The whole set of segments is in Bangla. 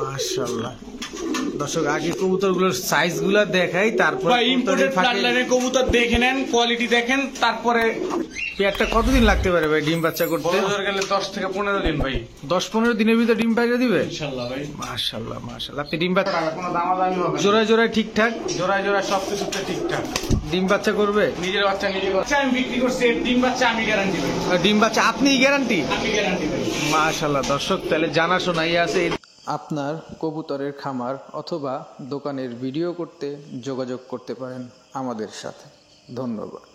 মাশাআল্লাহ। দর্শক আগে কবুতরগুলোর সাইজগুলো দেখাই, তারপর ইম্পোর্টেড ফ্লাডলাইনের কবুতর দেখে নেন, কোয়ালিটি দেখেন, তারপরে পেয়ারটা কতদিন লাগতে পারে ভাই ডিম বাচ্চা করতে? বড় গেলে 10 থেকে 15 দিন ভাই। 10-15 দিনের ভিতরে ডিম বাচ্চা দিবে ইনশাআল্লাহ ভাই। মাশাআল্লাহ মাশাআল্লাহ। আপনি ডিম বাচ্চা কোনো দামাদামি হবে না। জোড়ায় জোড়ায় ঠিকঠাক জোড়ায় জোড়ায় সবকিছুতে ঠিকঠাক। ডিম বাচ্চা করবে? নিজের বাচ্চা নিজে বাচ্চা আমি বিক্রি করছি, এর ডিম বাচ্চা আমি গ্যারান্টি ভাই। আর ডিম বাচ্চা আপনিই গ্যারান্টি? আমি গ্যারান্টি ভাই। মাশাআল্লাহ। দর্শক তাহলে জানাশোনাই আছে। আপনার কবুতরের খামার অথবা দোকানের ভিডিও করতে যোগাযোগ করতে পারেন আমাদের সাথে। ধন্যবাদ।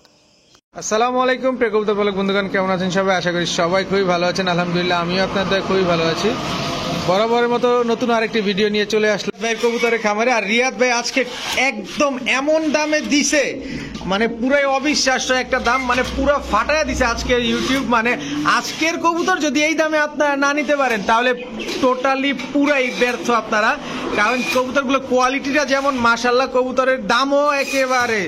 আসসালামু আলাইকুম প্রিয় কবুতর পালক বন্ধুগণ, কেমন আছেন সবাই? আশা করি সবাই খুবই ভালো আছেন। আলহামদুলিল্লাহ আমিও আপনাদের খুবই ভালো আছি। বরাবরের মতো নতুন আরেকটি ভিডিও নিয়ে চলে আসলাম ভাই কবুতরের খামারে। আর রিয়াদ ভাই আজকে একদম এমন দামে দিছে, মানে পুরাই অবিশ্বাস্য একটা দাম, মানে পুরো ফাটায় দিছে আজকের ইউটিউব। মানে আজকের কবুতর যদি এই দামে আপনারা না নিতে পারেন তাহলে টোটালি পুরাই ব্যর্থ আপনারা। কারণ কবুতরগুলো কোয়ালিটিটা যেমন মাশাআল্লাহ, কবুতরের দামও একেবারে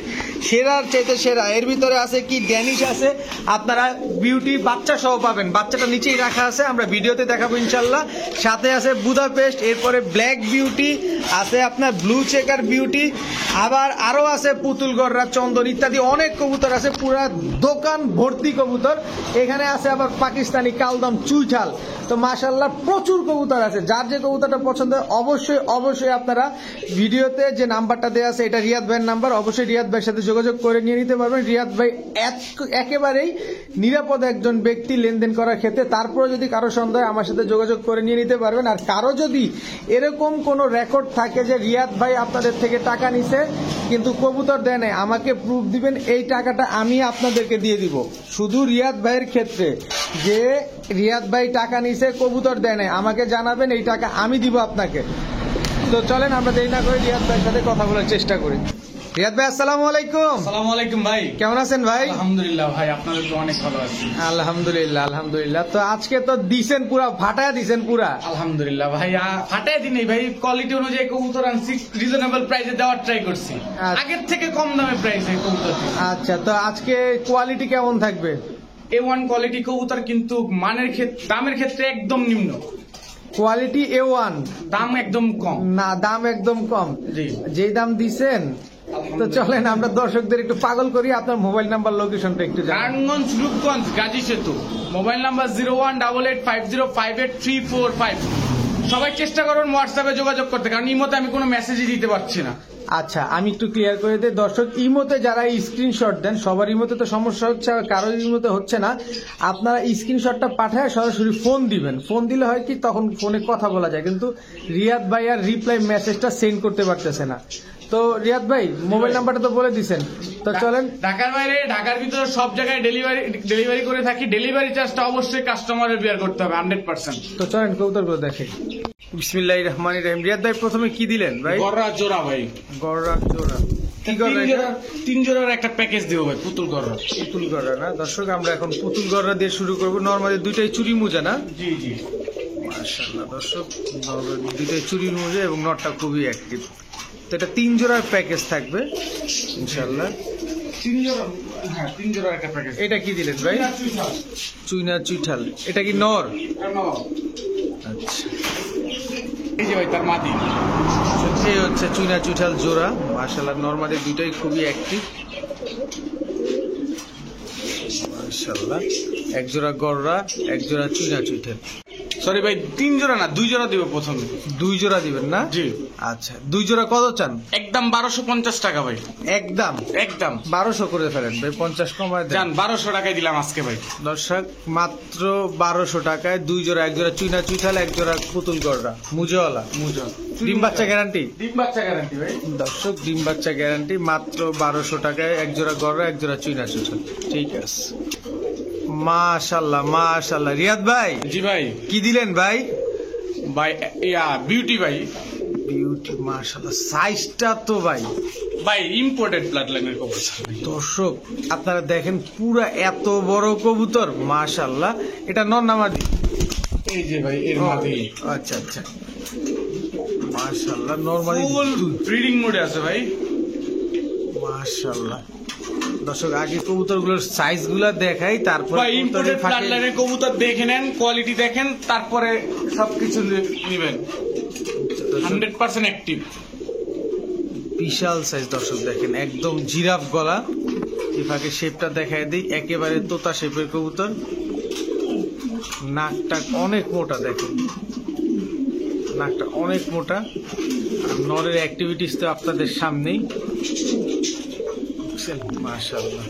সেরার চাইতে সেরা। এর ভিতরে আছে কি ড্যানিশ আছে, আপনারা বিউটি বাচ্চা সহ পাবেন, বাচ্চাটা নিচেই রাখা আছে, আমরা ভিডিওতে দেখাবো ইনশাল্লাহ। সাথে আছে বুদাপেস্ট, এরপরে ব্ল্যাক বিউটি আছে, আপনার ব্লু চেকার বিউটি, আবার আরো আছে পুতুল গররা, চন্দন ইত্যাদি অনেক কবুতর আছে, পুরা দোকান ভর্তি কবুতর। এখানে আছে আবার পাকিস্তানি কালদম চুইঠাল। তো মাশাআল্লাহ প্রচুর কবুতর আছে। যার যে কবুতরটা পছন্দ হয় অবশ্যই অবশ্যই আপনারা ভিডিওতে যে নাম্বারটা দেওয়া আছে এটা রিয়াদ ভাইয়ের নাম্বার, অবশ্যই রিয়াদ ভাইয়ের সাথে যোগাযোগ করে নিয়ে নিতে পারবেন। রিয়াদ ভাই একেবারেই নিরাপদ একজন ব্যক্তি লেনদেন করার ক্ষেত্রে। তারপরে যদি কারো সন্দেহ হয় আমার সাথে যোগাযোগ করে নিয়ে নিতে পারবেন। আর কারো যদি এরকম কোনো রেকর্ড থাকে যে রিয়াদ ভাই আপনাদের থেকে টাকা নিছে কিন্তু কবুতর দেয় নাই, আমাকে প্রুফ দিবেন, এই টাকাটা আমি আপনাদেরকে দিয়ে দিব। শুধু রিয়াদ ভাইয়ের ক্ষেত্রে যে রিয়াদ ভাই টাকা নিছে কবুতর দেয় নাই, আমাকে জানাবেন, এই টাকা আমি দিব আপনাকে। তো চলেন আমরা দেরি না করে রিয়াদ ভাইয়ের সাথে কথা বলার চেষ্টা করি। রিয়াদ ভাই আসসালামু আলাইকুম। আসসালামু আলাইকুম ভাই। কেমন আছেন ভাই? আলহামদুলিল্লাহ ভাই, আপনাদের তো অনেক ভালো আছি। আলহামদুলিল্লাহ আলহামদুলিল্লাহ। তো আজকে তো দিছেন পুরা, ফাটায় দিছেন পুরা। আলহামদুলিল্লাহ ভাই, ফাটাই দিন ভাই। কোয়ালিটি অনুযায়ী কবুতর আনছি, রিজনেবল প্রাইসে দেওয়ার ট্রাই করছি, আগের থেকে কম দামে প্রাইসে কবুতর। আচ্ছা, তো আজকে কোয়ালিটি কেমন থাকবে? A1 কোয়ালিটি কবুতর, কিন্তু মানের ক্ষেত্রে দামের ক্ষেত্রে একদম নিম্ন। কোয়ালিটি A1, দাম একদম কম। না দাম একদম কম। জি, যেই দাম দিছেন। তো চলেন আমরা দর্শকদের একটু পাগল করি, আপনার মোবাইল নাম্বার লোকেশনটা একটু জানান। নারায়ণগঞ্জ রূপগঞ্জ গাজী সেতু, মোবাইল নাম্বার 0188505345। সবাই চেষ্টা করুন হোয়াটসঅ্যাপে যোগাযোগ করতে, কারণ ইমোতে আমি কোনো মেসেজই দিতে পারছি না। আচ্ছা, আমি একটু ক্লিয়ার করে দিই দর্শক, ইমোতে যারা স্ক্রিনশট দেন সবার ইমোতে তো সমস্যা হচ্ছে, আর কারোর ইমোতে হচ্ছে না। আপনারা স্ক্রিনশটটা পাঠায় সরাসরি ফোন দিবেন। ফোন দিলে হয় কি তখন ফোনে কথা বলা যায়, কিন্তু রিয়াদ ভাই আর রিপ্লাই মেসেজটা সেন্ড করতে পারতেছে না। তো রিয়াদ ভাই মোবাইল নাম্বারটা তো বলে দিছেন, তো চলেন। ঢাকার বাইরে ঢাকার ভিতরে সব জায়গায় ডেলিভারি করে থাকি। ডেলিভারি চার্জটা অবশ্যই কাস্টমারের বিয়ার করতে হবে 100%। তো চলেন কবুতরগুলো দেখে। বিসমিল্লাহির রহমানির রহিম। রিয়াদ ভাই প্রথমে কি দিলেন ভাই? গররা জোড়া ভাই। গররা জোড়া। কি গররা এটা? 3 জোড়ার একটা প্যাকেজ দিব ভাই, পুতুল গররা। পুতুল গররা না দর্শক, আমরা এখন পুতুল গররা দিয়ে শুরু করব। নরমালি দুইটাই চুরি মুজা না? জি জি মাশাআল্লাহ দর্শক, দুইটাই চুরি মুজা এবং নটটা খুবই অ্যাক্টিভ। তো এটা 3 জোড়ার প্যাকেজ থাকবে ইনশাআল্লাহ। 3 জোড়া, হ্যাঁ 3 জোড়ার একটা প্যাকেজ। এটা কি দিলেন ভাই? চুইনা চুইঠাল। এটা কি নর? আচ্ছা, এই যে ভাই তার মাদি। এই হচ্ছে চুইনা চুইঠাল জোড়া। মাশাআল্লাহ নরমালি দুইটাই খুবই অ্যাক্টিভ মাশাআল্লাহ। এক জোড়া গররা, এক জোড়া চুইনা চুইঠাল। সরি ভাই, 3 জোড়া না 2 জোড়া দিব প্রথমে। 2 জোড়া দিবেন না? জি। আচ্ছা, 2 জোড়া কত চান? একদম 1250 টাকা ভাই। একদম 1200 করে ফেলেন ভাই, 50 কমায় দেন। 1200 টাকায় দিলাম আজকে ভাই। দর্শক মাত্র 1200 টাকায় 2 জোড়া, এক জোড়া চুইনা চুইঠাল, এক জোড়া পুতুল গররা মুজওয়ালা। ডিম বাচ্চা গ্যারান্টি? ডিম বাচ্চা গ্যারান্টি ভাই। দর্শক ডিম বাচ্চা গ্যারান্টি, মাত্র 1200 টাকায় এক জোড়া গররা, এক জোড়া চুইনা চুইঠাল। ঠিক আছে, মাশাআল্লাহ মাশাআল্লাহ। রিয়াদ ভাই। জি ভাই। কি দিলেন ভাই? ভাই বিউটি ভাই। বিউটি মাশাআল্লাহ, সাইজটা তো ভাই ইম্পোর্টেড ব্লাড লাইনের কবুতর। দর্শক আপনারা দেখেন পুরা এত বড় কবুতর মাশাআল্লাহ। এটা নর না মাদি? এই যে ভাই এর মাদি। আচ্ছা আচ্ছা মাশাআল্লাহ, নরমালি ব্রিডিং মোডে আছে ভাই মাশাআল্লাহ। দর্শক আগে কবুতরগুলোর সাইজগুলো দেখাই, তারপর ইম্পোর্টেড ব্লাড লাইনের কবুতর দেখে নেন, কোয়ালিটি দেখেন, তারপরে সবকিছু নেবেন। 100% অ্যাক্টিভ। বিশাল সাইজ দর্শক দেখেন, একদম জিরাফ গলা। এভাবে শেপটা দেখায় দিই, একেবারে তোতা শেপের কবুতর। নাকটা অনেক মোটা দেখেন, নাকটা অনেক মোটা। আর নরের অ্যাক্টিভিটিস তো আপনাদের সামনেই। মাশাআল্লাহ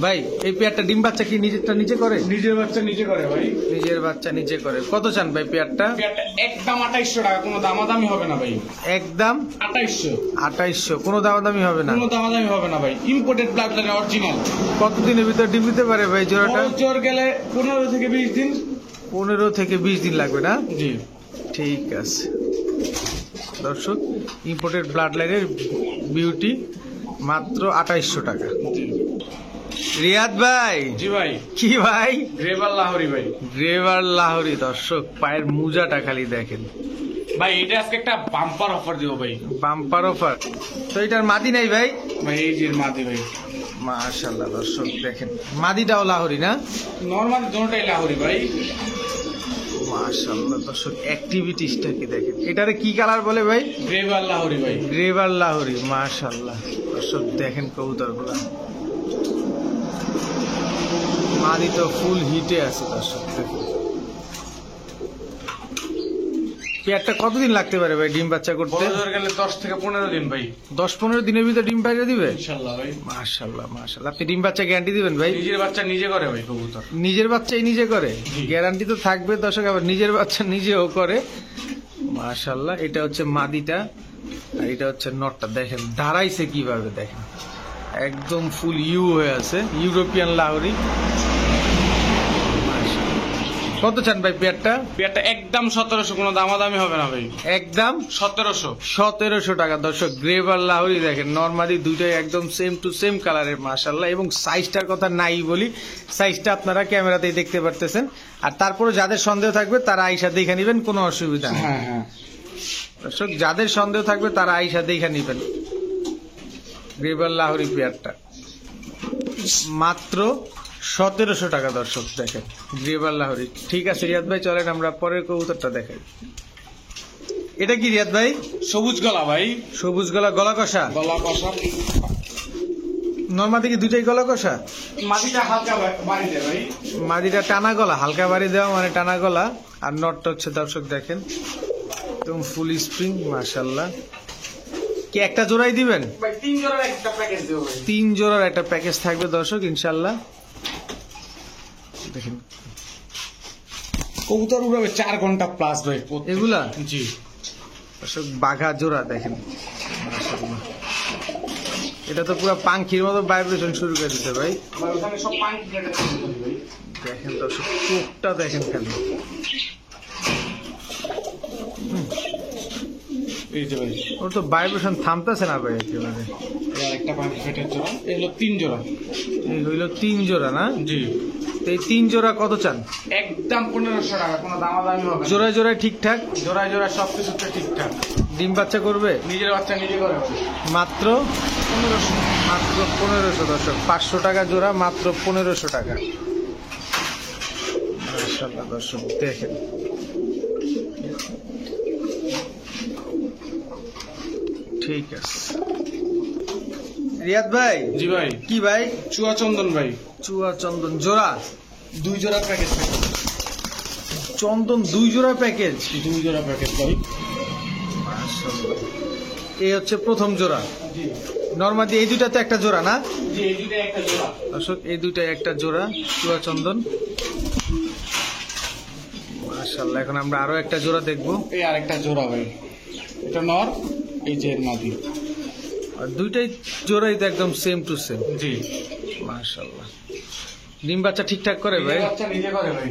ভাই, এই পেয়ারটা ডিম বাচ্চা কি নিজেরটা নিজে করে? নিজের বাচ্চা নিজে করে ভাই। নিজের বাচ্চা নিজে করে। কত চান ভাই পেয়ারটা? পেয়ারটা একদম 2800 টাকা, কোনো দামাদামি হবে না ভাই। একদম 2800, 2800, কোনো দামাদামি হবে না? কোনো দামাদামি হবে না ভাই। Imported blood line original. কতদিনের ভিতর ডিম দিতে পারে ভাই জোড়াটা? জোর গেলে 15 থেকে 20 দিন। 15 থেকে 20 দিন লাগবে না? জি ঠিক আছে দর্শক, ইম্পোর্টেড ব্লাড লাইনের বিউটি মাত্র 2800 টাকা। রিয়াদ ভাই। জি ভাই। কি ভাই? গ্রেভার লাহোরি ভাই। গ্রেভার লাহোরি দর্শক, পায়ের মুজাটা খালি দেখেন ভাই। এটা আজকে একটা বাম্পার অফার দিব ভাই। বাম্পার অফার তো? এটার মাদি নাই ভাই? ভাই এই যে মাদি ভাই। মাশাআল্লাহ দর্শক দেখেন, মাদিটাও লাহোরি না? নরমাল দুটোটাই লাহোরি ভাই। মাশাআল্লাহ দর্শক, অ্যাক্টিভিটিসটা কি দেখেন। এটারে কি কালার বলে ভাই? গ্রেভার লাহোরি ভাই। গ্রেভার লাহোরি। মাশাআল্লাহ দর্শক দেখেন কবুতরগুলা, মাদি তো ফুল হিটে আছে দর্শক। পেয়ারটা কতদিন লাগতে পারে ভাই ডিম বাচ্চা করতে? বড় গেলে 10 থেকে 15 দিন ভাই। 10-15 দিনের ভিতরে ডিম পাইরে দিবে ইনশাআল্লাহ ভাই। মাশাআল্লাহ মাশাআল্লাহ। আপনি ডিম বাচ্চা গ্যারান্টি দিবেন ভাই? নিজের বাচ্চা নিজে করে ভাই কবুতর। নিজের বাচ্চাই নিজে করে? গ্যারান্টি তো থাকবে দর্শক, আবার নিজের বাচ্চা নিজেও করে। মাশাআল্লাহ। এটা হচ্ছে মাদিটা আর এটা হচ্ছে নটটা। দেখেন দাঁড়াইছে কিভাবে, দেখেন একদম ফুল ইউ হয়ে আছে, ইউরোপিয়ান লাহোরি। কত চান ভাই পেয়ারটা? পেয়ারটা একদম 1700, কোনো দামাদামি হবে না ভাই। একদম 1700 টাকা দর্শক। গ্রেভার লাহোরি দেখেন, নরমালি দুইটাই একদম সেম টু সেম কালারের মাশাআল্লাহ। এবং সাইজটার কথা নাই বলি, সাইজটা আপনারা ক্যামেরাতেই দেখতে পারতেছেন। আর তারপরে যাদের সন্দেহ থাকবে তারা আইসা দেখে নেবেন, কোনো অসুবিধা নেই। হ্যাঁ হ্যাঁ দর্শক যাদের সন্দেহ থাকবে তারা আইসা দেখে নেবেন গ্রেভার লাহোরি পেয়ারটা মাত্র 1700 টাকা দর্শক দেখেন, গ্রেভার লাহোরি। ঠিক আছে রিয়াদ ভাই, চলেন আমরা পরের কবুতরটা দেখাই। এটা কি রিয়াদ ভাই? সবুজ গলা ভাই। সবুজ গলা, গলা কষা? গলা কষা। নর্মাদি কি দুইটাই গলা কষা? মাটিটা হালকা বাড়ি দেয় ভাই। মাদিটা টানা গলা, হালকা বাড়ি দেওয়া মানে টানা গলা। আর নটটা হচ্ছে দর্শক দেখেন একদম ফুল স্প্রিং মাশাআল্লাহ। কি একটা জোড়াই দিবেন? ভাই 3 জোড়ার একটা প্যাকেজ দেব ভাই। 3 জোড়ার একটা প্যাকেজ থাকবে দর্শক ইনশাআল্লাহ। দেখেন কবুতর উড়াবে 4 ঘন্টা প্লাস ভাই এগুলা। জি দর্শক বাঘা জোড়া দেখেন মাশাআল্লাহ। এটা তো পুরো পাখির মতো ভাইব্রেশন শুরু করে দিতে ভাই। ভাই ওখানে সব পাঙ্কি কেটে ভাই। দেখেন দর্শক চোখটা দেখেন খালি, এই যে ভাই ওর তো ভাইব্রেশন থামতেছে না ভাই একেবারে। আর একটা পাঙ্কি ফেটের জোড়া, এগুলো 3 জোড়া। এই হইলো 3 জোড়া না? জি। তো এই 3 জোড়া কত চান? একদম 1500 টাকা, কোনো দামাদামি হবে না। জোড়ায় জোড়ায় ঠিকঠাক? জোড়ায় জোড়ায় সবকিছুতে ঠিকঠাক। ডিম বাচ্চা করবে? নিজের বাচ্চা নিজে করে ভাই। মাত্র 1500 দর্শক। 500 টাকা জোড়া, মাত্র 1500 টাকা। মাশাআল্লাহ দর্শক দেখেন ঠিক আছে। রিয়াদ ভাই। জি ভাই। কি ভাই? চুয়া চন্দন ভাই। চুয়া চন্দন জোড়া? 2 জোড়া প্যাকেজ থাকে। চন্দন 2 জোড়া প্যাকেজ? 2 জোড়া প্যাকেজ ভাই। মাশাআল্লাহ। এই হচ্ছে প্রথম জোড়া। জি নরমাদি এই দুইটাতে একটা জোড়া না? জি, এই দুটো একটা জোড়া দর্শক, এই দুইটাই একটা জোড়া চুয়া চন্দন মাশাআল্লাহ। এখন আমরা আরো একটা জোড়া দেখবো। এই আরেকটা জোড়া ভাই, এটা নর, এই যে মাদি। আর দুইটাই জোড়াই তো একদম সেম টু সেম। জি মাশাআল্লাহ। ডিম বাচ্চা ঠিকঠাক করে ভাই? নিজের বাচ্চা নিজে করে ভাই।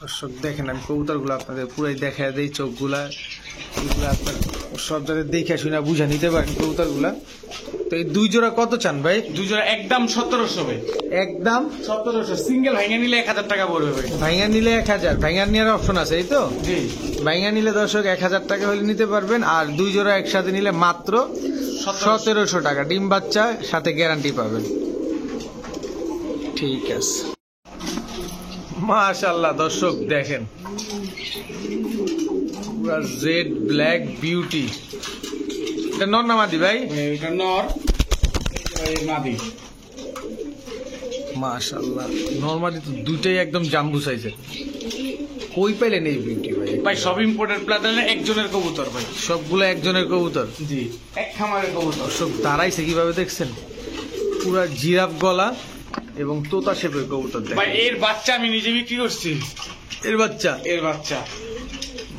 দর্শক দেখেন, আমি কবুতরগুলো আপনাদের পুরাই দেখায় দেই, চোখগুলা এগুলো আপনার সব জায়গায় দেখে শুনে বুঝে নিতে পারেন কবুতরগুলা। তো এই 2 জোড়া কত চান ভাই? 2 জোড়া একদম 1700 ভাই। একদম 1700, সিঙ্গেল ভাঙে নিলে 1000 টাকা পড়বে ভাই। ভাইঙ্গা নিলে 1000? ভাইঙ্গা নেওয়ার অপশন আছে এই তো? জি। ভাইঙ্গা নিলে দর্শক 1000 টাকা হলে নিতে পারবেন। আর 2 জোড়া একসাথে নিলে মাত্র 1700 টাকা। ডিম বাচ্চা সাথে গ্যারান্টি পাবেন। ঠিক আছে মাশাআল্লাহ দর্শক দেখেন পুরা জেড ব্ল্যাক বিউটি। এটা নর না মাদি ভাই? এটা নর, এই মাদি। মাশাআল্লাহ, নরমালি তো দুইটাই একদম জাম্বু সাইজের। কই পাইলেন এই বিউটি ভাই? ভাই সব ইম্পোর্টেড প্লাটনের একজনের কবুতর ভাই। সবগুলো একজনের কবুতর? জি, এক খামারের কবুতর। সব দাঁড়াইছে কিভাবে দেখছেন? পুরা জিরাফ গলা এবং তোতা শেপের কবুতর ভাই দেখেন। এর বাচ্চা আমি নিজে বিক্রি করছি। এর বাচ্চা? এর বাচ্চা।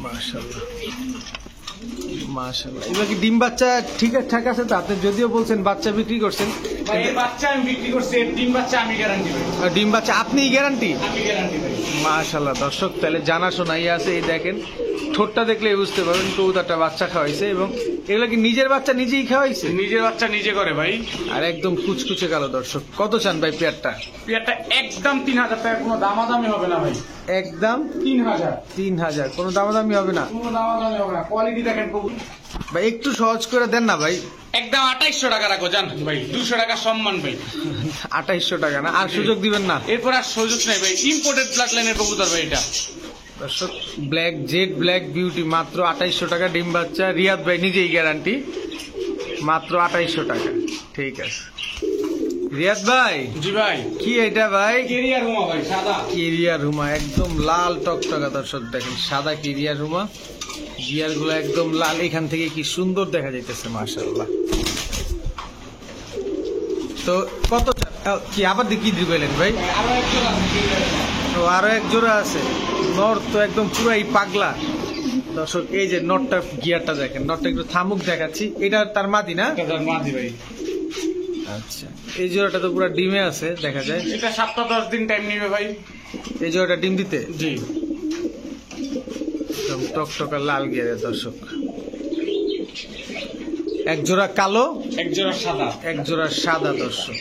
মাশাআল্লাহ মাশাআল্লাহ। এগুলো কি ডিম বাচ্চা ঠিকঠাক আছে তো? আপনি যদিও বলছেন বাচ্চা বিক্রি করছেন, ভাই এর বাচ্চা আমি বিক্রি করছি, এর ডিম বাচ্চা আমি গ্যারান্টি ভাই। আর ডিম বাচ্চা আপনিই গ্যারান্টি? আমি গ্যারান্টি ভাই। মাশাআল্লাহ দর্শক, তাহলে জানাশোনাই আছে। এই দেখেন ঠোঁটটা দেখলে বুঝতে পারবেন কবুতরটা বাচ্চা খাওয়াইছে। এবং এগুলো কি নিজের বাচ্চা নিজেই খাওয়াইছে? নিজের বাচ্চা নিজে করে ভাই। আর একদম কুচকুচে কালো। দর্শক কত চান ভাই পেয়ারটা? পেয়ারটা একদম 3000 টাকা, কোনো দামাদামি হবে না ভাই। একদম 3000, 3000, কোনো দামাদামি হবে না কোনো দামাদামি হবে না। কোয়ালিটি দেখেন কবুতর। ভাই, একটু সহজ করে দেন না ভাই। একদম 2800 টাকা রাখো জান ভাই, 200 টাকা সম্মান ভাই। 2800 টাকা না? আর সুযোগ দিবেন না? এরপর আর সুযোগ নেই ভাই, ইম্পোর্টেড ব্লাড লাইনের কবুতর ভাই এটা। দর্শক, ব্ল্যাক জেড ব্ল্যাক বিউটি মাত্র 2800 টাকা, ডিম বাচ্চা। রিয়াদ ভাই নিজেই গ্যারান্টি, মাত্র 2800 টাকা। ঠিক আছে রিয়াদ ভাই। জি ভাই। কি এটা ভাই? কেরিয়ার হুমা ভাই, সাদা কেরিয়ার রুমা, একদম লাল টকটকা। দর্শক দেখেন, সাদা কেরিয়ার রুমা, গিয়ার গুলো একদম লাল। এখান থেকে কি সুন্দর দেখা যাইতেছে, মাশাআল্লাহ। তো কত কি আবার কি দিবেন ভাই? আরো একজন আছে। তো আরো এক জোড়া আছে। নর তো একদম পুরাই পাগলা। দর্শক এই যে নটটা, গিয়ারটা দেখেন, নটটা একটু থামুক দেখাচ্ছি। এটা তার মাদি না? এটা মাদি ভাই। আচ্ছা, এই জোড়াটা তো পুরা ডিমে আছে দেখা যায়। এটা 7-10 দিন টাইম নিবে ভাই। এই জোড়াটা ডিম দিতে? জি। একদম টকটকা লাল গিয়ারের। দর্শক এক জোড়া কালো, এক জোড়া সাদা। এক জোড়া সাদা। দর্শক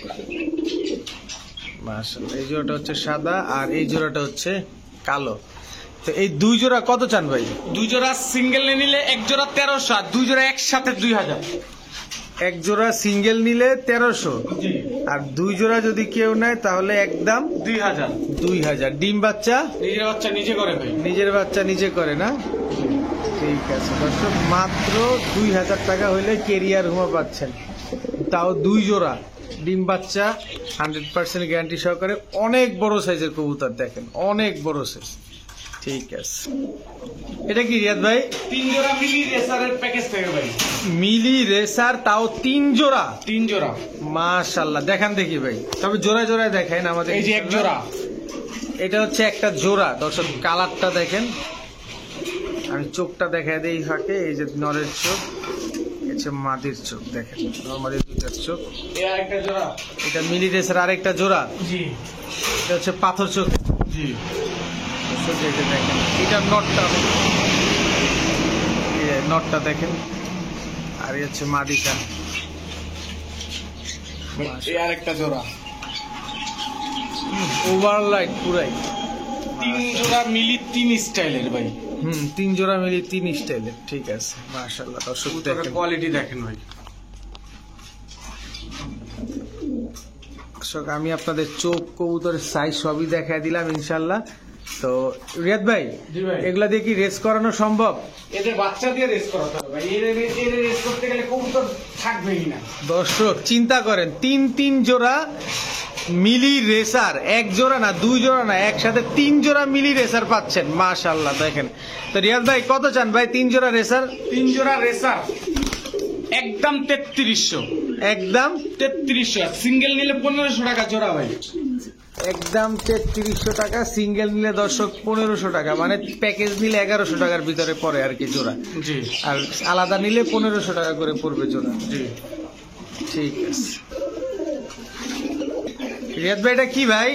মাশাআল্লাহ, এই জোড়াটা হচ্ছে সাদা আর এই জোড়াটা হচ্ছে কালো। তো এই দুই জোড়া কত চান ভাই? দুই জোড়া সিঙ্গেল নিলে এক জোড়া 1300, আর দুই জোড়া একসাথে 2000। এক জোড়া সিঙ্গেল নিলে 1300, জি। আর দুই জোড়া যদি কেউ নেয় তাহলে একদম 2000। 2000। ডিম বাচ্চা নিজের বাচ্চা নিজে করে ভাই। নিজের বাচ্চা নিজে করে না? ঠিক আছে দর্শক, মাত্র 2000 টাকা হইলে কেরিয়ার হুমা পাচ্ছেন, তাও দুই জোড়া। ডিম বাচ্চা 100% গ্যারান্টি সহকারে। অনেক বড় সাইজের কবুতর দেখেন, অনেক বড় সাইজ। ঠিক আছে, এটা কি রিয়াদ ভাই? 3 জোড়া মিলি রেসারের প্যাকেজ থেকে ভাই। মিলি রেসার, তাও 3 জোড়া? 3 জোড়া। মাশাআল্লাহ, দেখান দেখি ভাই। তবে জোড়ায় জোড়ায় দেখেন আমাদের। এই যে এক জোড়া। এটা হচ্ছে একটা জোড়া। দর্শক কালারটা দেখেন, আমি চোখটা দেখাই দিই ফাঁকে। এই যে নরের চোখ, হচ্ছে মাদির চোখ দেখেন, নরমালি দুইটার চোখ। এই আরেকটা জোড়া। এটা মিলি রেসার আরেকটা জোড়া। জি। এটা হচ্ছে পাথর চোখ। জি। দর্শক এই যে দেখেন, এটা নটটা, নটটা দেখেন। আর এই হচ্ছে মাদিটা। এই আরেকটা জোড়া। ওভারলাইট পুরাই। 3 জোড়া মিলি 3 স্টাইলের ভাই। 3 জোড়া মিলি 3 স্টাইলের। ঠিক আছে মাশাআল্লাহ। দর্শক দেখেন কোয়ালিটি দেখেন ভাই। দর্শক, আমি আপনাদের চোখ, কবুতরের সাইজ সবই দেখাই দিলাম ইনশাল্লাহ। তো রিয়াদ ভাই, জি ভাই। এগুলা দিয়ে কি রেস করানো সম্ভব? এদের বাচ্চা দিয়ে রেস করাতে হবে ভাই। এর রেস করতে গেলে কবুতর থাকবেই না। দর্শক চিন্তা করেন, 3 জোড়া মিলি রেসার, এক জোড়া না, দুই জোড়া না, একসাথে 3 জোড়া মিলি রেসার পাচ্ছেন। মাশাআল্লাহ দেখেন। তো রিয়াদ ভাই কত চান ভাই 3 জোড়া রেসার? 3 জোড়া রেসার একদম 3300। একদম 3300। সিঙ্গেল নিলে 1500 টাকা জোড়া ভাই। একদম 3300 টাকা। সিঙ্গেল নিলে দর্শক 1500 টাকা, মানে প্যাকেজ নিলে 1100 টাকার ভিতরে পড়ে আর কি জোড়া। জি। আর আলাদা নিলে 1500 টাকা করে পড়বে জোড়া। জি। ঠিক আছে রিয়াদ ভাই, এটা কি ভাই?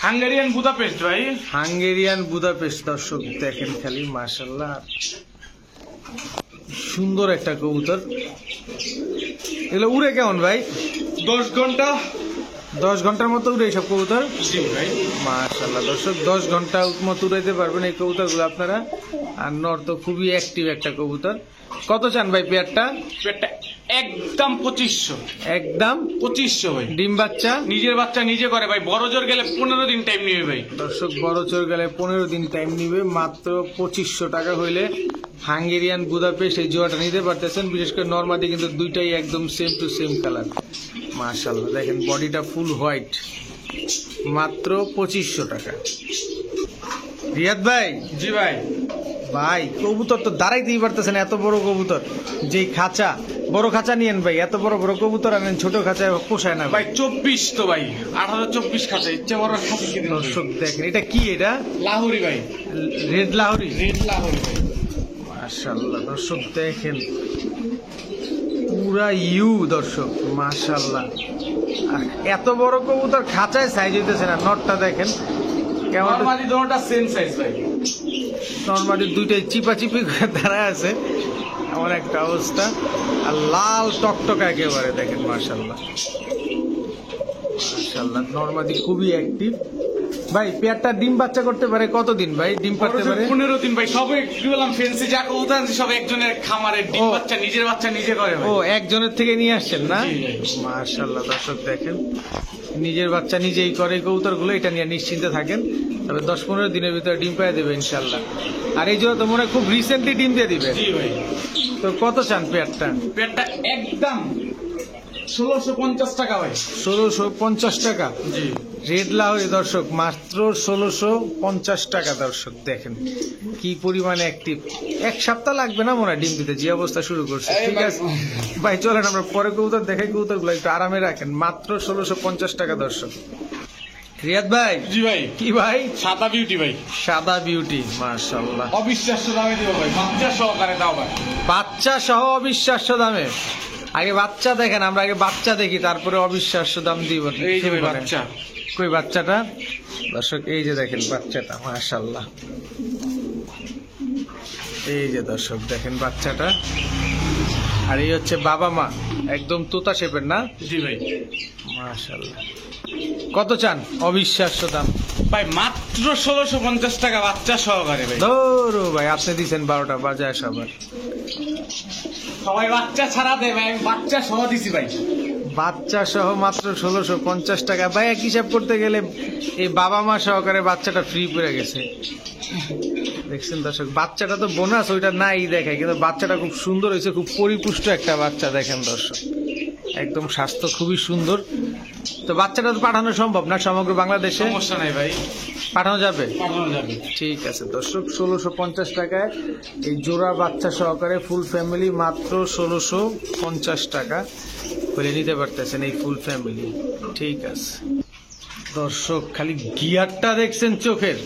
হাঙ্গেরিয়ান বুদাপেস্ট ভাই। Hungarian Budapest. দর্শক দেখেন খালি, মাশাআল্লাহ, সুন্দর একটা কবুতর। এগুলো উড়ে কেমন ভাই? 10 ঘন্টা 10 ঘন্টার মতো উড়ে এইসব কবুতর। জি ভাই। মাশাআল্লাহ দর্শক 10 ঘন্টা মতো উড়াইতে পারবেন এই কবুতরগুলো আপনারা। আর নর তো খুবই অ্যাক্টিভ একটা কবুতর। কত চান ভাই পেয়ারটা? পেটটা একদম 2500। একদম 2500 ভাই। ডিম বাচ্চা নিজের বাচ্চা নিজে করে ভাই, বড় জোর গেলে 15 দিন টাইম নিবে ভাই। দর্শক বড় চোর গেলে 15 দিন টাইম নিবে, মাত্র 2500 টাকা হইলে হাঙ্গেরিয়ান বুদাপেস্ট এই জোড়াটা নিতে পারতেছেন। বিশেষ করে নরমাদি কিন্তু দুইটাই একদম সেম টু সেম কালার। মাশাআল্লাহ দেখেন বডিটা ফুল হোয়াইট, মাত্র 2500 টাকা। রিয়াদ ভাই, জি ভাই। ভাই কবুতর তো দাঁড়াইতেই পারতেছেন, এত বড় কবুতর। যেই খাঁচা, বড় খাঁচা নিয়েন ভাই, এত বড় বড় কবুতর আনেন, ছোট খাঁচায় পোষায় না ভাই। ভাই 24 তো ভাই, 1824 খাঁচা, ইচ্ছে বড় খাঁচা কি দিন। দর্শক দেখেন এটা কি, এটা লাহোরি ভাই, রেড লাহোরি। রেড লাহোরি ভাই। মাশাআল্লাহ দর্শক দেখেন পুরা দর্শক মাশাআল্লাহ। আর এত বড় কবুতর খাঁচায় সাইজ হইতেছে না। নটটা দেখেন কেমন, নরমালি দুটোটা সেম সাইজ ভাই। নরমালি দুইটাই চিপাচিপি করে দাঁড়ায় আছে, এমন একটা অবস্থা। আর লাল টকটকা একেবারে দেখেন মাশাআল্লাহ মাশাআল্লাহ। নরমালি খুবই অ্যাক্টিভ ভাই। পেয়ারটা ডিম বাচ্চা করতে পারে কতদিন ভাই? ডিম পারতে পারে 15 দিন ভাই। সবে কি বললাম, ফেন্সি যা কবুতর আনছি সব একজনের খামারের ডিম ও। বাচ্চা নিজে করে ভাই। ও একজনের থেকে নিয়ে আসছেন না? জি ভাই। মাশাআল্লাহ দর্শক দেখেন নিজের বাচ্চা নিজেই করে কবুতর গুলো, এটা নিয়ে নিশ্চিন্তে থাকেন। তবে 10-15 দিনের ভিতরে ডিম পাইয়ে দেবে ইনশাল্লাহ। আর এই জন্য তো মনে হয় খুব রিসেন্টলি ডিম দিয়ে দিবে। জি ভাই। তো কত চান পেয়ারটা? পেটটা একদম 1650 টাকা ভাই। 1650 টাকা। জি। রেড লাহোরি দর্শক মাত্র 1650 টাকা। দর্শক দেখেন কি পরিমাণে অ্যাক্টিভ। এক সপ্তাহ লাগবে না মনে হয় ডিম দিতে, যে অবস্থা শুরু করছে। ঠিক আছে ভাই চলেন আমরা পরে কবুতর দেখাই, কবুতর গুলো একটু আরামে রাখেন। মাত্র 1650 টাকা দর্শক। রিয়াদ ভাই, জি ভাই। কি ভাই? সাদা বিউটি ভাই, সাদা বিউটি মাশাআল্লাহ। অবিশ্বাস্য দামে দিব ভাই, বাচ্চা সহকারে দাও ভাই। বাচ্চা সহ অবিশ্বাস্য দামে। আগে বাচ্চা দেখেন, আমরা আগে বাচ্চা দেখি, তারপরে অবিশ্বাস্য দাম দিব। এই যে ভাই বাচ্চা। কই বাচ্চাটা? দর্শক এই যে দেখেন বাচ্চাটা মাশাআল্লাহ। এই যে দর্শক দেখেন বাচ্চাটা। আর এই হচ্ছে বাবা মা, একদম তোতা শেপের না? জি ভাই। মাশাআল্লাহ। কত চান? অবিশ্বাস্য দাম ভাই মাত্র 1650 টাকা বাচ্চা সহকারে ভাই। ধরো ভাই, আপনি দিচ্ছেন 12টা বাজায় সবার। সবাই বাচ্চা ছাড়া দেয় ভাই, আমি বাচ্চা সহ দিছি ভাই। বাচ্চা সহ মাত্র 1650 টাকা ভাই। এক হিসাব করতে গেলে এই বাবা মা সহকারে বাচ্চাটা ফ্রি পড়ে গেছে। দেখছেন দর্শক, বাচ্চাটা তো বোনাস, ওইটা নাই দেখায়, কিন্তু বাচ্চাটা খুব সুন্দর হয়েছে, খুব পরিপুষ্ট একটা বাচ্চা দেখেন দর্শক, একদম স্বাস্থ্য খুবই সুন্দর। তো বাচ্চাটা তো পাঠানো সম্ভব না সমগ্র বাংলাদেশে? সমস্যা নাই ভাই, পাঠানো যাবে। পাঠানো যাবে। ঠিক আছে দর্শক, 1650 টাকায় এই জোড়া বাচ্চা সহকারে ফুল ফ্যামিলি মাত্র 1650 টাকা বলে নিতে পারতেছেন এই ফুল ফ্যামিলি। ঠিক আছে দর্শক, খালি গিয়ারটা দেখছেন চোখের,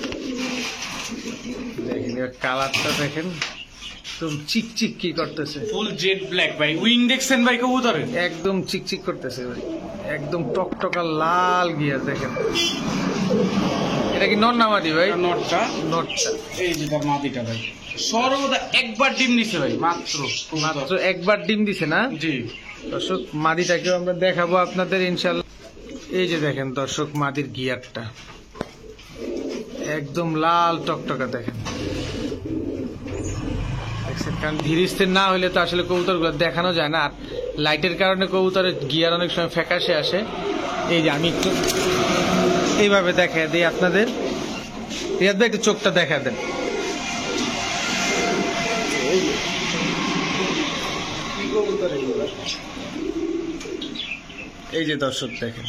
দেখেন কালারটা দেখেন, একদম চিকচিক কি করতেছে। ফুল জেড ব্ল্যাক ভাই। উইং দেখছেন ভাই কবুতরের? একদম চিকচিক করতেছে ভাই, একদম টকটকা লাল গিয়ার দেখেন। এটা কি নর নামাদি ভাই? নটটা। নটটা। এই যে তার মাদিটা ভাই, সর্বদা একবার ডিম নিছে ভাই, মাত্র মাত্র একবার ডিম দিছে না? জি। দর্শক মাদিটাকেও আমরা দেখাবো আপনাদের ইনশাল্লাহ। এই যে দেখেন দর্শক মাদির গিয়ারটা একদম লাল টকটকা দেখেন, দেখছেন? কারণ ধীর স্থির না হলে তো আসলে কবুতরগুলো দেখানো যায় না, আর লাইটের কারণে কবুতরের গিয়ার অনেক সময় ফ্যাকাশে আসে। এই যে আমি একটু এইভাবে দেখা দিই আপনাদের। রিয়াদ ভাই একটু চোখটা দেখা দেন। এই যে দর্শক দেখেন,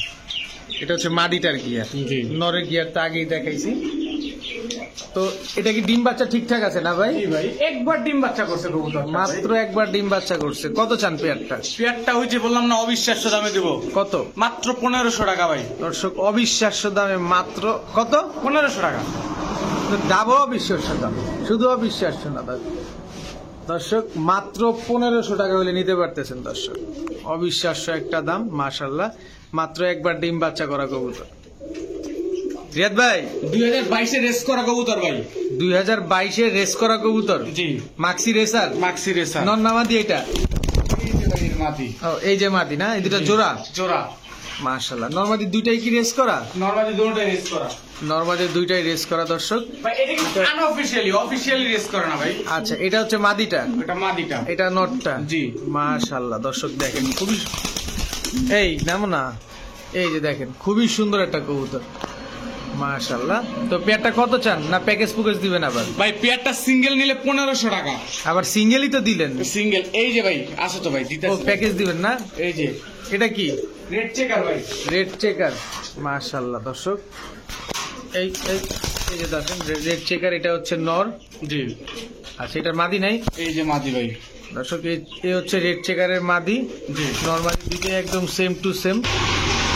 এটা হচ্ছে মাদিটার গিয়ার। জি। নরের গিয়ার তো আগেই দেখাইছি। তো এটা কি ডিম বাচ্চা ঠিকঠাক আছে না ভাই? ভাই একবার ডিম বাচ্চা করছে কবুতর, মাত্র একবার ডিম বাচ্চা করছে। কত চান পেয়ারটা? পেয়ারটা হয়েছে বললাম না, অবিশ্বাস্য দামে দেবো। কত? মাত্র 1500 টাকা ভাই। দর্শক অবিশ্বাস্য দামে মাত্র কত? 1500 টাকা। দামও অবিশ্বাস্য দাম, শুধু অবিশ্বাস্য না দর্শক, মাত্র 1500 টাকা হলে নিতে পারতেছেন দর্শক। অবিশ্বাস্য একটা দাম মাশাআল্লাহ। মাত্র একবার ডিম বাচ্চা করা কবুতর। রিয়াদ ভাই 2022 রেস করা কবুতর ভাই। 2022 রেস করা কবুতর। জি। মাক্সি রেসার। মাক্সি রেসার। নন নামাদি এটা। এই যে ভাই এর মাদি। ও এই যে মাদি না, এই দুটা জোড়া। জোড়া। মাশাআল্লাহ। নরমাদি দুইটাই কি রেস করা? নরমালি দুটোটাই রেস করা নরমাদি দুইটাই রেস করা দর্শক। ভাই। এটা কিন্তু আনঅফিশিয়ালি, অফিশিয়ালি রেস করে না ভাই। আচ্ছা, এটা হচ্ছে মাদিটা, এটা মাদিটা, এটা নটটা। জি। মাশাআল্লাহ দর্শক দেখেন, খুবই এই নামো না, এই যে দেখেন খুবই সুন্দর একটা কবুতর মাশাআল্লাহ। তো পেয়ারটা কত চান, না প্যাকেজ পুকেজ দিবেন আবার? ভাই পেয়ারটা সিঙ্গেল নিলে 1500 টাকা। আবার সিঙ্গেলই তো দিলেন। সিঙ্গেল এই যে ভাই আছে তো ভাই, দিতে ও প্যাকেজ দিবেন না? এই যে এটা কি? রেড চেকার ভাই, রেড চেকার। মাশাআল্লাহ দর্শক, এই এই এই যে দেখেন রেড চেকার, এটা হচ্ছে নর। জি। আচ্ছা, এটার মাদি নাই? এই যে মাদি ভাই দর্শক, এই হচ্ছে রেড চেকারের মাদি। জি। নরমালি দুটো একদম সেম টু সেম।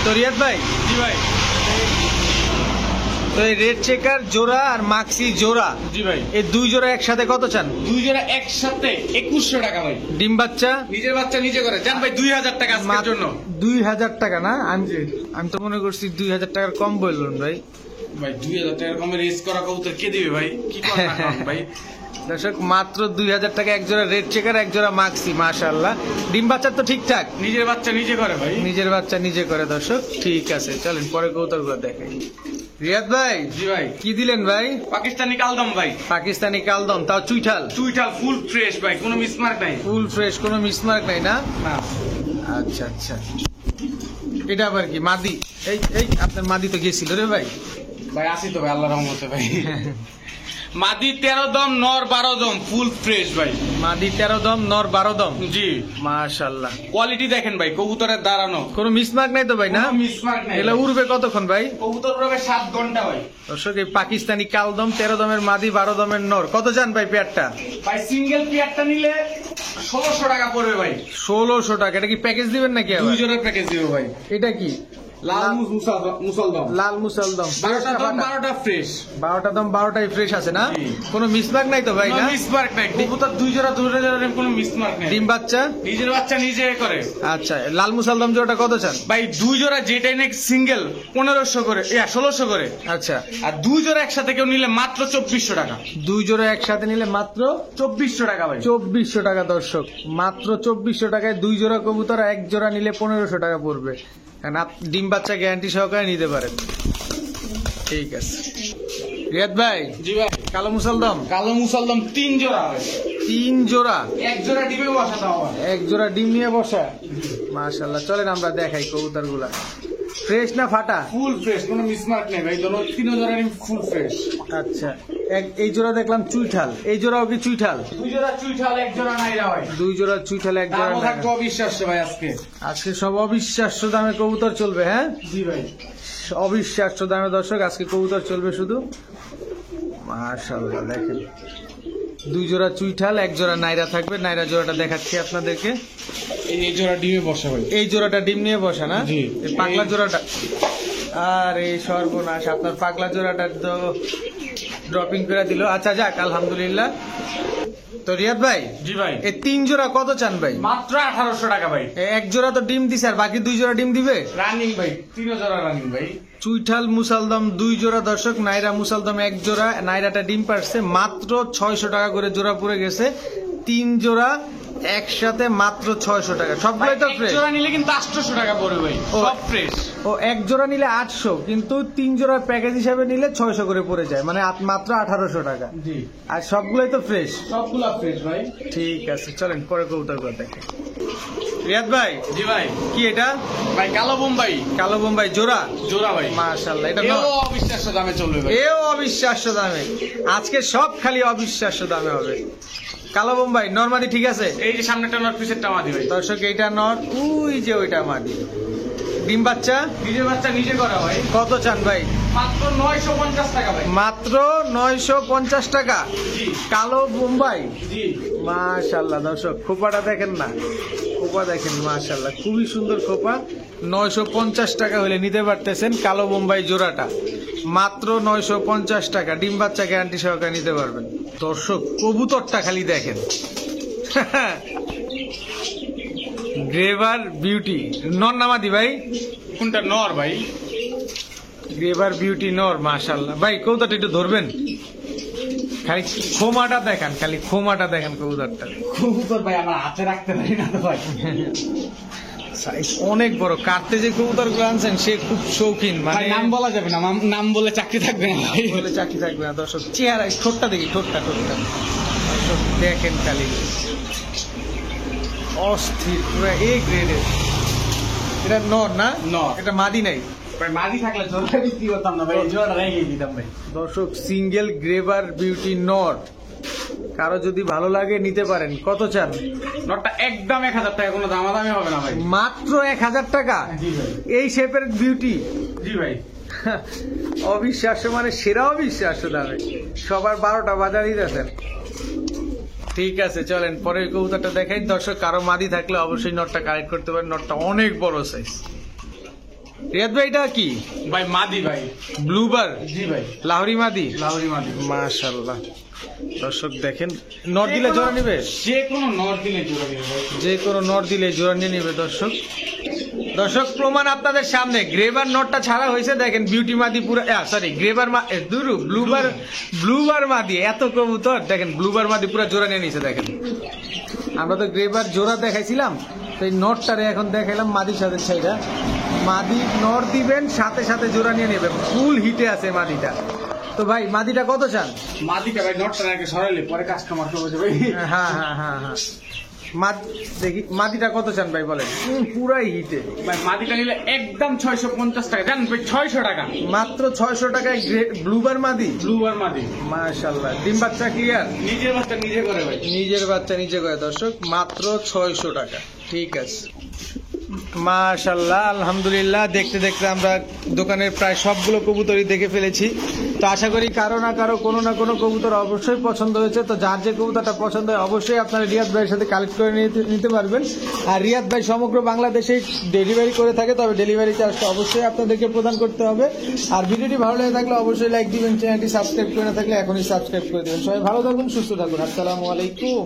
তো রিয়াদ ভাই, জি ভাই। তো এই রেড চেকার জোড়া আর মাক্সি জোড়া, জি ভাই। এই দুই জোড়া একসাথে কত চান? দুই জোড়া একসাথে 2100 টাকা ভাই। ডিম বাচ্চা নিজের বাচ্চা নিজে করে জান ভাই, 2000 টাকা আজকের জন্য। 2000 টাকা না? আমি তো মনে করছি 2000 টাকার কম বললেন ভাই। ভাই 2000 টাকার কমে রেস করা কবুতর কে দিবে ভাই? কি করেন না করেন ভাই। দর্শক, মাত্র 2000 টাকা এক জোড়া রেড চেকার, এক জোড়া মাক্সি। মাশাআল্লাহ। ডিম বাচ্চা তো ঠিকঠাক? নিজের বাচ্চা নিজে করে ভাই। নিজের বাচ্চা নিজে করে দর্শক। ঠিক আছে, চলেন পরে কবুতর গুলো দেখাই। রিয়াদ ভাই, জি ভাই। কি দিলেন ভাই? পাকিস্তানি কালদম ভাই, পাকিস্তানি কালদম, তাও চুইঠাল। চুইটাল ফুল ফ্রেশ ভাই, কোনো মিসমার্ক নাই। ফুল ফ্রেশ, কোনো মিসমার্ক নাই না? না আচ্ছা আচ্ছা, এটা আবার কি মাদি? এই এই আপনার মাদি তো গেছিল রে ভাই। ভাই আসি তো ভাই, আল্লাহর রহমতে ভাই। মাদি 13 দম, নর 12 দম, ফুল ফ্রেশ ভাই। মাদি 13 দম, নর 12 দম। জি। মাশাআল্লাহ। কোয়ালিটি দেখেন ভাই, কবুতরের দাঁড়ানো কোনো মিসমার্ক নাই তো ভাই না? কোনো মিসমার্ক নাই। এগুলো উড়বে কতক্ষণ ভাই? কবুতর উড়বে 7 ঘন্টা ভাই। দর্শক, এই পাকিস্তানি কালদম 13 দমের মাদি, 12 দমের নর, কত চান ভাই পেয়ারটা? ভাই সিঙ্গেল পেয়ারটা নিলে 1600 টাকা পড়বে ভাই। 1600 টাকা। এটা কি প্যাকেজ দিবেন নাকি আবার? দুই জোড়ার প্যাকেজ দিব ভাই। এটা কি? লাল মুসলদম, লাল মুসালদম। 12টা দম 12টা ফ্রেশ। 12টা দম 12টাই ফ্রেশ আছে না? জি। কোনো মিসমার্ক নাই তো ভাই কোনো না? মিসমার্ক নাই, কবুতর দুই জোড়া কোনো মিসমার্ক নাই। ডিম বাচ্চা? নিজের বাচ্চা নিজে করে। আচ্ছা, লাল মুসালদম জোড়াটা কত চান? ভাই দুই জোড়া যেটাই নেক সিঙ্গেল 1500 করে, 1600 করে। আচ্ছা, আর দুই জোড়া একসাথে কেউ নিলে মাত্র 2400 টাকা। দুই জোড়া একসাথে নিলে মাত্র 2400 টাকা ভাই। 2400 টাকা দর্শক। মাত্র 2400 টাকায় দুই জোড়া কবুতর, এক জোড়া নিলে 1500 টাকা পড়বে। কারণ ডিম বাচ্চা গ্যারান্টি সহকারে নিতে পারেন। ঠিক আছে রিয়াদ ভাই, জি ভাই। কালো মুসালদম কালো মুসলদম 3 জোড়া ভাই। 3 জোড়া, এক জোড়া ডিমে বসা দাও ভাই। এক জোড়া ডিম নিয়ে বসা। মাশাআল্লাহ, চলেন আমরা দেখাই কবুতর গুলা। ফ্রেশ না ফাটা? ফুল ফ্রেশ, কোনো মিসমার্ক নেই ভাই। দোনো 3 জোড়া ডিম ফুল ফ্রেশ। আচ্ছা, এই জোড়া দেখলাম চুইঠাল, এই জোড়াও কি চুইঠাল? দুই জোড়া চুইঠাল, এক জোড়া নাইরা ভাই। দুই জোড়া চুইঠাল, এক জোড়া দামও নাইরা। থাকবে অবিশ্বাস্য ভাই আজকে। আজকে সব অবিশ্বাস্য দামে কবুতর চলবে। হ্যাঁ জি ভাই। অবিশ্বাস্য দামে দর্শক আজকে কবুতর চলবে শুধু। মাশাআল্লাহ, দেখেন দুই জোড়া চুইঠাল, এক জোড়া নাইরা থাকবে। নাইরা জোড়াটা দেখাচ্ছি আপনাদেরকে। এই জোড়া ডিমে বসা ভাই। এই জোড়াটা ডিম নিয়ে বসা না? জি। এই পাগলা জোড়াটা, আর এই সর্বনাশ, আপনার পাগলা জোড়াটা তো ড্রপিং করে দিল। আচ্ছা যাক, আলহামদুলিল্লাহ। তো রিয়াদ ভাই, জি ভাই। এই 3 জোড়া কত চান ভাই? মাত্র 1800 টাকা ভাই। এক জোড়া তো ডিম দিছে, আর বাকি 2 জোড়া ডিম দিবে। রানিং ভাই, 3 জোড়া রানিং ভাই। চুইঠাল মুসালদম 2 জোড়া দর্শক, নাইরা মুসালদম 1 জোড়া। নাইরাটা ডিম পারছে, মাত্র 600 টাকা করে জোড়া পড়ে গেছে। 3 জোড়া একসাথে মাত্র 600 টাকা। সবগুলোই তো এক ফ্রেশ। জোড়া নিলে কিন্তু 800 টাকা পড়বে ভাই, ও। সব ফ্রেশ। ও, এক জোড়া নিলে 800, কিন্তু 3 জোড়ার প্যাকেজ হিসাবে নিলে 600 করে পড়ে যায়, মানে মাত্র 1800 টাকা। জি। আর সবগুলোই তো ফ্রেশ। সবগুলা ফ্রেশ ভাই। ঠিক আছে, চলেন পরে কবুতর করে দেখেন। রিয়াদ ভাই, জি ভাই। কি এটা? ভাই কালো বোম্বাই কালো বোম্বাই জোড়া। জোড়া ভাই। মাশাআল্লাহ, এটা এও অবিশ্বাস্য দামে চলবে ভাই। এও অবিশ্বাস্য দামে। আজকে সব খালি অবিশ্বাস্য দামে হবে। কালো বোম্বাই নরমাদি ঠিক আছে? এই যে সামনেটা নর, পিছেরটা মাদি ভাই। দর্শক, এইটা নর, ওই যে ওইটা মাদি। ডিম বাচ্চা? নিজের বাচ্চা নিজে করা ভাই। কত চান ভাই? মাত্র 950 টাকা ভাই। মাত্র 950 টাকা। জি। কালো বোম্বাই। জি। মাশাআল্লাহ দর্শক, খোপাটা দেখেন না, খোপা দেখেন মাশাআল্লাহ, খুবই সুন্দর খোপা। 950 টাকা হলে নিতে পারতেছেন কালো বোম্বাই জোড়াটা, মাত্র 950 টাকা। ডিম বাচ্চা গ্যারান্টি সহকারে নিতে পারবেন। দর্শক, কবুতরটা খালি দেখেন। গ্রেভার বিউটি নর নামাদি ভাই? কোনটা নর ভাই? গ্রেভার বিউটি নর। মাশাআল্লাহ ভাই, কবুতরটা একটু ধরবেন, খালি খোমাটা দেখান, খালি খোমাটা দেখেন কবুতরটা। কবুতর ভাই আমরা হাতে রাখতে পারি না তো ভাই। সাইজ অনেক বড়, কাটতে যে কবুতর গুলো আনছেন সে খুব শৌখিন, ভাই মানে নাম বলা যাবে না, নাম বলে চাকরি থাকবে না ভাই। বলে চাকরি থাকবে না। দর্শক চেহারা ঠোঁটটা দেখি, ঠোঁটটা দর্শক দেখেন খালি, অস্থির পুরো এ গ্রেডের। এটা নর না? নর। এটা মাদি নাই। ভাই মাদি থাকলে জোড়া বিক্রি করতাম না ভাই, জোড়া রেখে দিতাম ভাই। দর্শক সিঙ্গেল গ্রেভার বিউটি নর, কারো যদি ভালো লাগে নিতে পারেন। কত চান? নটটা একদম 1000 টাকা, কোনো দামাদামি হবে না ভাই। মাত্র 1000 টাকা জি ভাই, এই শেপের বিউটি? জি ভাই। অবিশ্বাস্য, মানে সেরা অবিশ্বাস্য দামে। সবার 12টা বাজারই দেখেন। ঠিক আছে চলেন পরের কবুতরটা দেখাই। দর্শক কারো মাদি থাকলে অবশ্যই নটটা কালেক্ট করতে পারেন, নটটা অনেক বড় সাইজ। রিয়াদ ভাই এটা কি? ভাই মাদি ভাই। ব্লুবার? জি ভাই, লাহোরি মাদি? লাহোরি মাদি। মাশাআল্লাহ। দর্শক দেখেন, নর দিলে জোড়া নিবে? যে কোনো নর দিলে জোড়া দিবে ভাই। যে কোনো নর দিলে জোড়া নিয়ে নিবে। দর্শক দর্শক প্রমাণ আপনাদের সামনে, গ্রেভার নটটা ছাড়া হয়েছে দেখেন, বিউটি মাদি পুরো, সরি গ্রেভার ব্লুবার মাদি। এত কবুতর দেখেন, ব্লুবার মাদি পুরো জোড়া নিয়ে নিছে দেখেন। আমরা তো গ্রেভার জোড়া দেখাইছিলাম, তো এই নটটারে এখন দেখাইলাম মাদির সাথে ছাইরা। মাদি নর দিবেন, সাথে সাথে জোড়া নিয়ে নেবে, ফুল হিটে আছে মাদিটা। তো ভাই মাদিটা কত চান? মাদিটা ভাই নটটা নাকি সরাইলে পরে কাস্টমার কে বোঝে ভাই। হ্যাঁ হ্যাঁ হ্যাঁ হ্যাঁ, দেখি মাদিটা কত চান ভাই বলেন? পুরাই হিটে ভাই মাদিটা নিলে একদম 650 টাকা, জান ভাই 600 টাকা মাত্র। 600 টাকায় ব্লুবার মাদি? ব্লু আর মাদি। মাশাআল্লাহ। ডিম বাচ্চা ক্লিয়ার? নিজের বাচ্চা নিজে করে ভাই। নিজের বাচ্চা নিজে করে। দর্শক মাত্র 600 টাকা। ঠিক আছে মাশাআল্লাহ, আলহামদুলিল্লাহ। দেখতে দেখতে আমরা দোকানের প্রায় সবগুলো কবুতরই দেখে ফেলেছি। তো আশা করি কারো না কারো কোনো না কোনো কবুতর অবশ্যই পছন্দ হয়েছে। তো যার যে কবুতরটা পছন্দ হয় অবশ্যই আপনারা রিয়াদ ভাইয়ের সাথে কালেক্ট করে নিতে পারবেন। আর রিয়াদ ভাই সমগ্র বাংলাদেশে ডেলিভারি করে থাকে, তবে ডেলিভারি চার্জটা অবশ্যই আপনাদেরকে প্রদান করতে হবে। আর ভিডিওটি ভালো লেগে থাকলে অবশ্যই লাইক দিবেন, চ্যানেলটি সাবস্ক্রাইব করে না থাকলে এখনই সাবস্ক্রাইব করে দেবেন। সবাই ভালো থাকুন, সুস্থ থাকুন। আসসালামু আলাইকুম।